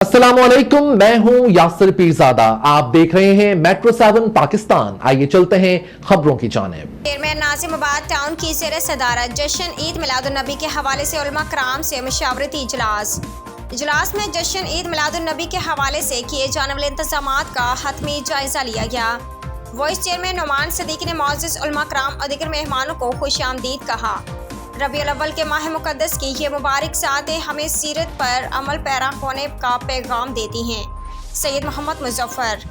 अस्सलामुअलैकुम, मैं हूं यासिर पीरजादा। आप देख रहे हैं मेट्रो 7 पाकिस्तान। आइए चलते हैं खबरों की जानिब। चेयरमैन नाजिमाबाद टाउन की ज़ेर सदारत जश्न ईद मिलादुन्नबी के हवाले से उलमा कराम से मशावरती इजलास में जश्न ईद मिलादुन्नबी के हवाले से किए जाने वाले इंतजामात का हतमी जायजा लिया गया। वाइस चेयरमैन नुमान सदीकी ने मोअज़्ज़िज़ उलमा कराम और दीगर मेहमानों को खुशामदीद कहा। रबीउल अव्वल के माह मुक़द्दस की ये मुबारक सातें हमें सीरत पर अमल पैरा होने का पैगाम देती हैं। सैयद मोहम्मद मुज़फ़्फ़र।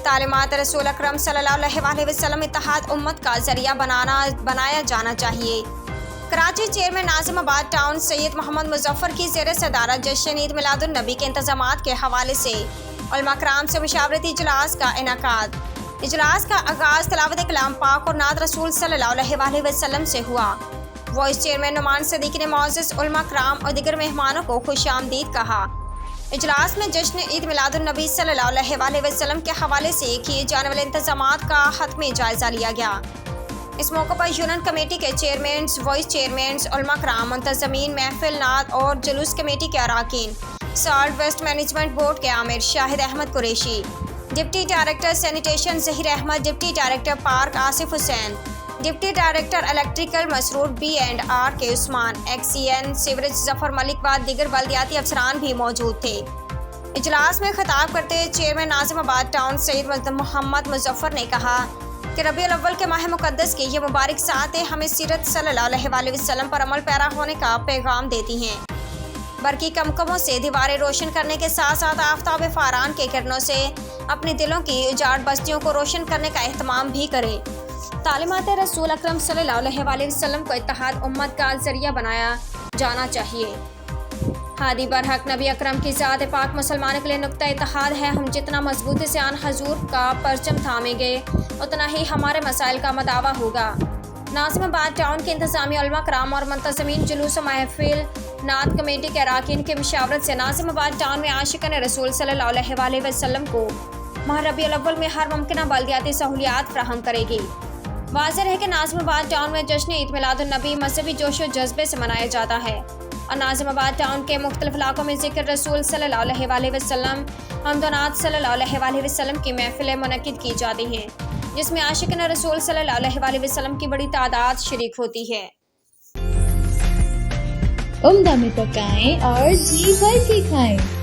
तालीमात रसूल अकरम सल्लल्लाहु अलैहि वसल्लम इत्तेहाद उम्मत का ज़रिया बनाया जाना चाहिए। कराची चेयरमैन नाजिमाबाद टाउन सैयद मोहम्मद मुज़फ़्फ़र की ज़ेर सदारत जश्न ईद मिलादुन्नबी के इंतज़ामात के हवाले से उलमा कराम से मशावरती इजलास का इनेकाद। इजलास का आगाज़ तिलावत कलाम पाक और नात रसूल सल्लल्लाहु अलैहि वसल्लम से हुआ। वाइस चेयरमैन नुमान सदीकी ने मोअज़्ज़िज़ उलमा कराम और दीगर मेहमानों को खुशामदीद कहा। इजलास में जश्न ईद मिलादुन्नबी सल्लल्लाहु अलैहि वसल्लम के हवाले से किए जाने वाले इंतजामात का हतमी जायजा लिया गया। इस मौके पर यूनियन कमेटी के चेयरमैन, वाइस चेयरमैन, उलमा कराम, मुंतज़मीन, महफिल, नात और जुलूस कमेटी के अराकीन, सॉल्ट वेस्ट मैनेजमेंट बोर्ड के Amir Shahid Ahmed Qureshi, deputy director sanitation Zaheer Ahmed, deputy director park Asif Hussain, deputy director electrical Masroor B&R के उस्मान, XCN सीवरेज जफर मलिक व दीगर बल्दियाती अफसरान भी मौजूद थे। इजलास में खिताब करते चेयरमैन नाजिमाबाद टाउन सैयद मोहम्मद मुज़फ़्फ़र ने कहा कि रबीउल अव्वल के माह मुक़द्दस की ये मुबारक सातें हमें सीरत सल्लल्लाहु अलैहि वसल्लम पर अमल पैरा होने का पैगाम देती हैं। बरकी कमकमों से दीवारें रोशन करने के साथ साथ आफ्ताब फारान के किरणों से अपने दिलों की उजाड़ बस्तियों को रोशन करने का एहतमाम भी करें। तालीमात रसूल अकरम सल्लल्लाहु अलैहि वसल्लम को इत्तेहाद उम्मत का ज़रिया बनाया जाना चाहिए। हादी बरहक नबी अकरम की ज़ात पाक मुसलमानों के लिए नुक्ता इत्तेहाद है। हम जितना मजबूती से आन हजूर का परचम थामेंगे उतना ही हमारे मसाइल का मदावा होगा। नाजिमाबाद टाउन के इंतज़ामी उलमा कराम और मुंतज़मीन जुलूस महफिल नात कमेटी के अराकीन की मशावरत से नाजिमाबाद टाउन में आशिकान रसूल सल्लल्लाहु अलैहि वसल्लम को माह रबीउल अव्वल में हर मुमकिन बल्दियाती सहूलियात फराहम करेगी। वाज़ेह है कि नाजिमाबाद टाउन में जश्न ईद मिलादुन्नबी मजहबी जोश व जज्बे से मनाया जाता है और नाजिमाबाद टाउन के मुख्तलिफ इलाकों में ज़िक्र रसूल सल्लल्लाहु अलैहि वसल्लम, हम्दोनात सल्लल्लाहु अलैहि वसल्लम की महफिलें मुनक्किद की जाती हैं, जिसमें आशिकान रसूल सल्लल्लाहु अलैहि वसल्लम की बड़ी तादाद शरीक होती है। उम्दा में पकाएं और जी भर के खाएं।